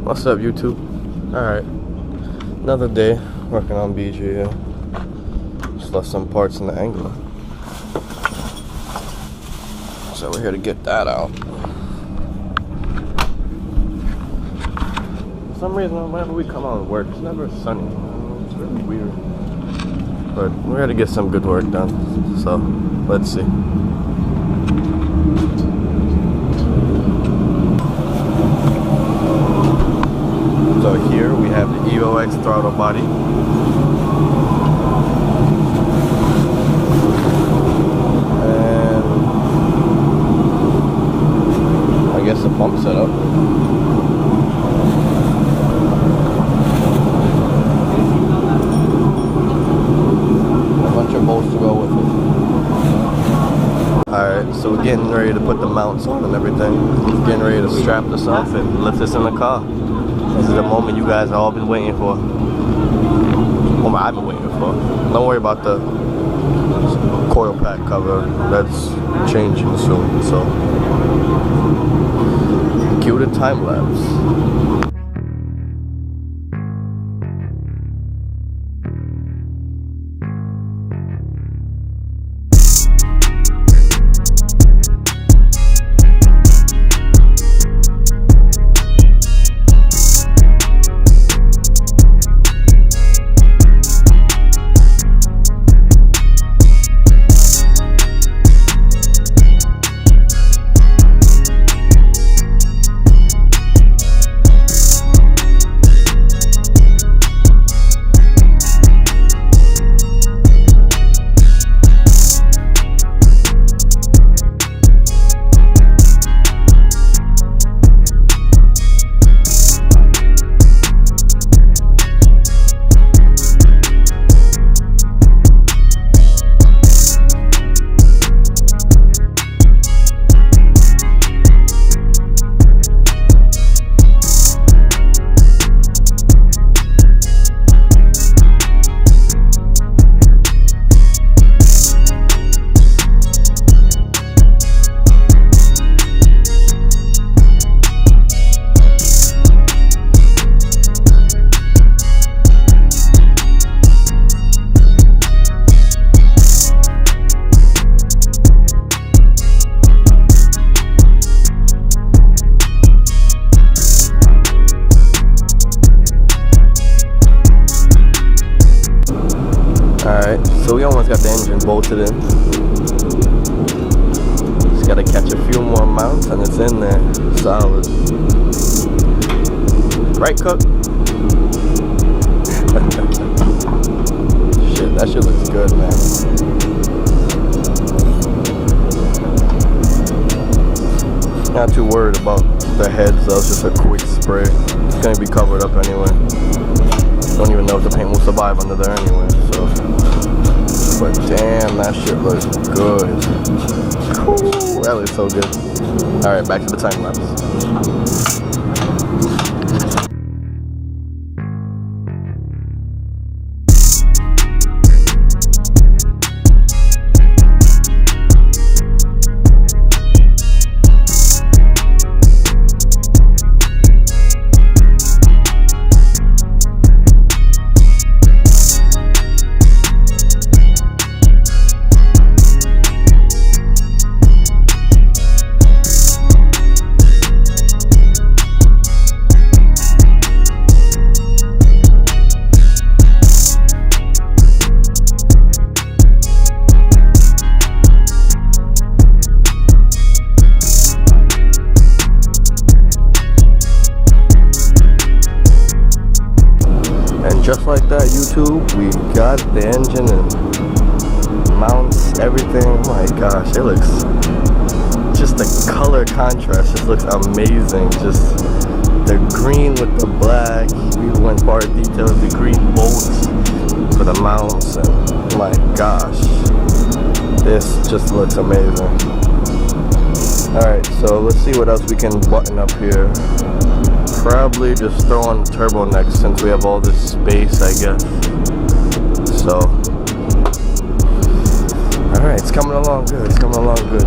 What's up, YouTube? Alright, another day working on BG. Just left some parts in the Angler, so we're here to get that out. For some reason, whenever we come out and work, it's never sunny. It's really weird. But we're here to get some good work done, so let's see. So here we have the Evo X throttle body. And I guess the pump setup. A bunch of bolts to go with it. Alright, so we're getting ready to put the mounts on and everything. We're getting ready to strap this off and lift this in the car. This is the moment you guys have all been waiting for. Well, I've been waiting for. Don't worry about the coil pack cover. That's changing soon, so. Cue the time lapse. Alright, so we almost got the engine bolted in. Just gotta catch a few more mounts and it's in there. Solid. Right, Cook? Shit, that shit looks good, man. Not too worried about the heads though, it's just a quick spray. It's gonna be covered up anyway. Don't even know if the paint will survive under there anyway, so. But damn, that shit looks good. Ooh, that looks so good. Alright, back to the time lapse. Just like that, YouTube, we got the engine and mounts, everything. Oh my gosh, it looks, just the color contrast just looks amazing. Just the green with the black. We went far detail with the green bolts for the mounts, and oh my gosh, this just looks amazing. Alright, so let's see what else we can button up here. Probably just throw on the turbo next since we have all this space, I guess. So, alright, it's coming along good. It's coming along good.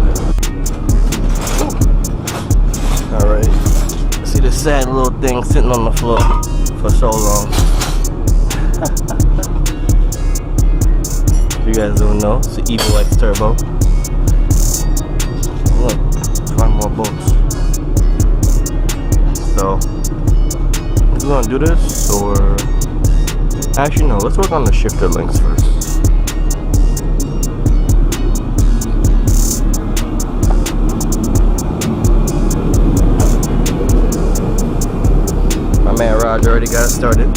Alright, see see this sad little thing sitting on the floor for so long. If you guys don't know, it's the Evo X Turbo. Look, find more bolts. So, we're gonna do this, or actually no, let's work on the shifter links first. My man Raj already got it started.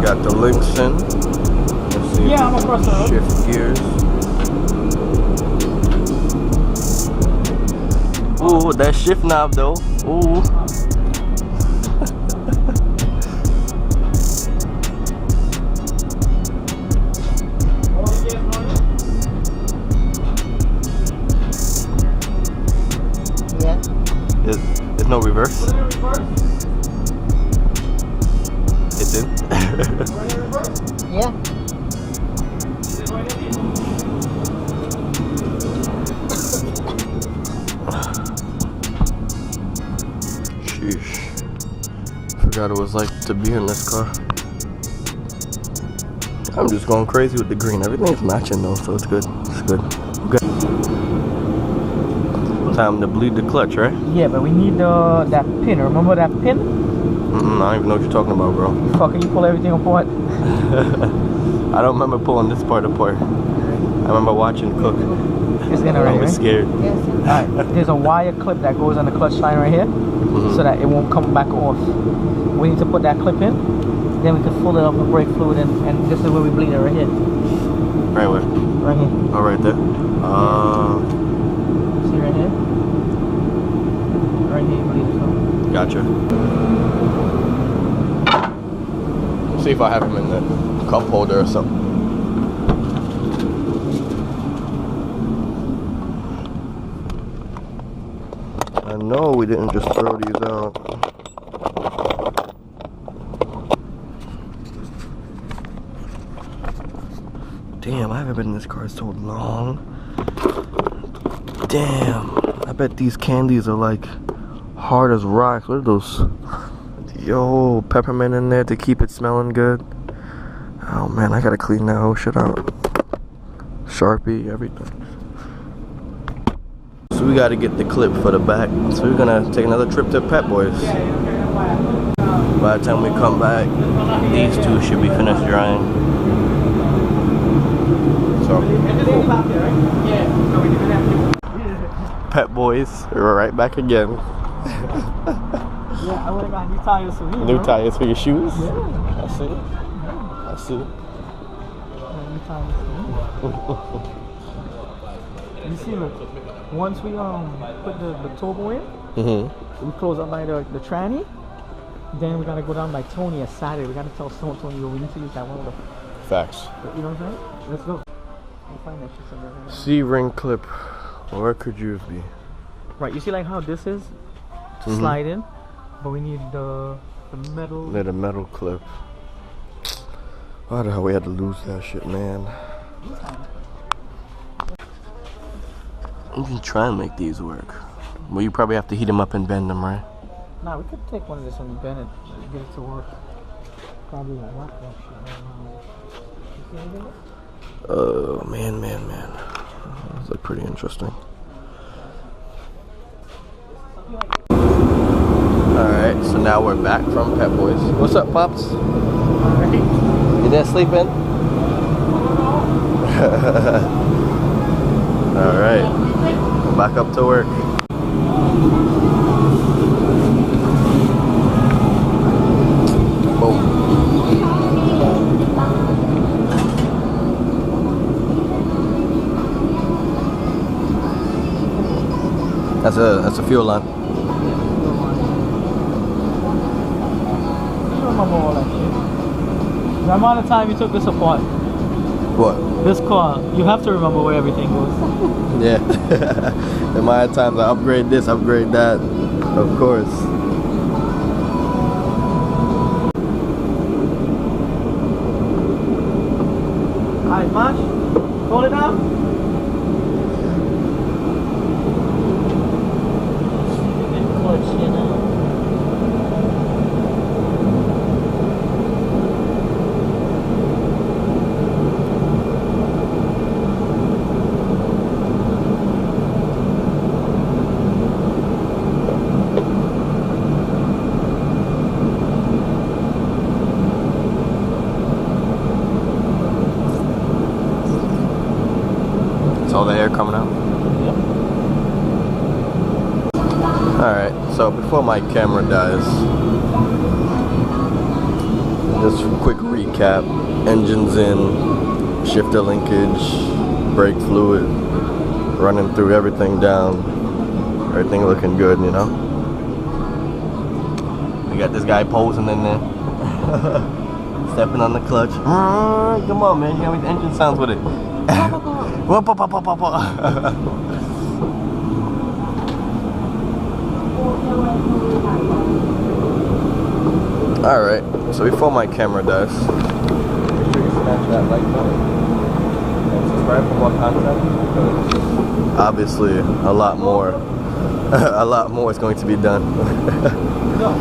Got the links in. Let's see. Yeah, I'm across the road. Shift gears. Ooh, that shift knob though. Ooh. Yeah. There's no reverse. It's in. Yeah. Sheesh. Forgot it was like to be in this car. I'm just going crazy with the green. Everything's matching though, so it's good. It's good. Okay. Time to bleed the clutch, right? Yeah, but we need that pin. Remember that pin? I don't even know what you're talking about, bro. Fucking you pull everything apart. I don't remember pulling this part apart. I remember watching Cook. It's in already, I was right? scared. Yes. Alright, there's a wire clip that goes on the clutch line right here, so that it won't come back off. We need to put that clip in, then we can fill it up with brake fluid, and this is where we bleed it right here. Right where? Right here. Oh, right there. See right here? Right here you bleed it. So. Gotcha. See if I have him in the cup holder or something. I know we didn't just throw these out. Damn, I haven't been in this car so long. Damn, I bet these candies are like hard as rocks. What are those? Yo, peppermint in there to keep it smelling good. Oh man, I gotta clean that whole shit out. Sharpie, everything. So we gotta get the clip for the back. So we're gonna take another trip to Pep Boys. By the time we come back, these two should be finished drying. So, Pep Boys, we're right back again. Yeah, I would have got new tires for me. New tires for your shoes? Yeah. I see. I see. New tires for me. You see, look, once we put the turbo in, we close up by the tranny, then we gotta go down by Tony at Saturday. We gotta tell Tony, yo, we need to use that one. Facts. You know what I'm saying? Let's go. We'll find that shit somewhere. C-ring clip. Where could yours be? Right, you see like how this is to slide in, but we need the metal. Need a metal clip. Why the hell we had to lose that shit, man? We can try and make these work. Well, you probably have to heat them up and bend them, right? Nah, we could take one of this and bend it, get it to work. Probably like rock that shit right now. Oh, man. Those look pretty interesting. Alright, so now we're back from Pep Boys. What's up, Pops? You there sleeping? All right, back up to work. Boom. That's a fuel line. I don't remember all that shit. The amount of time you took this apart. What? This car, you have to remember where everything goes. Yeah. The amount of times I upgrade this, upgrade that, of course. Alright, Marsh, hold it down. Stupid clutch, you know. All the air coming out. Yep. Alright, so before my camera dies, just a quick recap. Engines in, shifter linkage, brake fluid, running through everything down. Everything looking good, you know. We got this guy posing in there. Stepping on the clutch. Come on, man, you got the engine sounds with it. Whoop, whoop, whoop, whoop, whoop. Alright, so before my camera dies, make sure you smash that like button and subscribe for more content, because obviously a lot more is going to be done. Go.